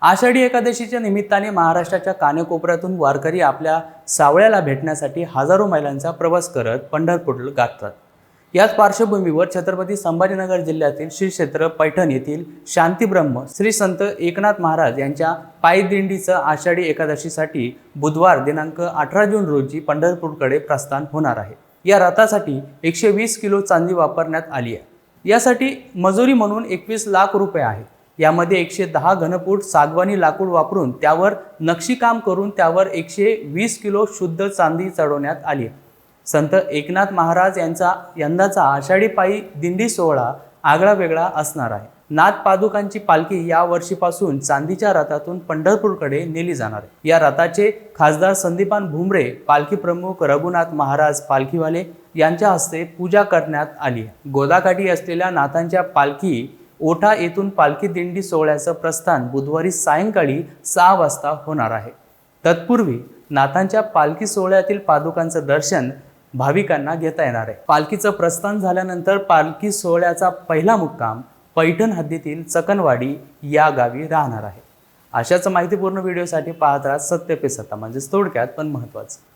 आषाढी एकादशीच्या निमित्ताने महाराष्ट्राच्या कानेकोपऱ्यातून वारकरी आपल्या सावळ्याला भेटण्यासाठी हजारो मैलांचा प्रवास करत पंढरपूर गाठतात। याच पार्श्वभूमीवर छत्रपती संभाजीनगर जिल्ह्यातील श्री क्षेत्र पैठण येथील शांतीब्रह्म श्री संत एकनाथ महाराज यांच्या पायदिंडीचं आषाढी एकादशीसाठी बुधवार दिनांक 18 जून रोजी पंढरपूरकडे प्रस्थान होणार आहे। या रथासाठी 120 किलो चांदी वापरण्यात आली आहे। यासाठी मजुरी म्हणून 21 लाख रुपये आहे। यामध्ये 110 घनफूट सागवानी लाकूड वापरून त्यावर नक्षीकाम करून त्यावर 120 किलो शुद्ध चांदी चढवण्यात आली। संत एकनाथ महाराज यांचा यंदाचा आषाढी पायी दिंडी सोहळा आगळा वेगळा असणार आहे। नाथ पादुकांची पालखी या वर्षीपासून चांदीच्या रथातून पंढरपूरकडे नेली जाणार आहे। या रथाचे खासदार संदीपान भुमरे, पालखी प्रमुख रघुनाथ महाराज पालखीवाले यांच्या हस्ते पूजा करण्यात आली। गोदाकाठी असलेल्या नाथांच्या पालखी ओठा येथून पालखी दिंडी सोहळ्याचं प्रस्थान बुधवारी सायंकाळी 6 वाजता होणार आहे। तत्पूर्वी नाथांच्या पालखी सोहळ्यातील पादुकांचं दर्शन भाविकांना घेता येणार आहे। पालखीचं प्रस्थान झाल्यानंतर पालखी सोहळ्याचा पहिला मुक्काम पैठण हद्दीतील चकनवाडी या गावी राहणार आहे। अशाच माहितीपूर्ण व्हिडिओसाठी पाहत राहा सत्य पे सत्ता, म्हणजे थोडक्यात पण महत्त्वाचं।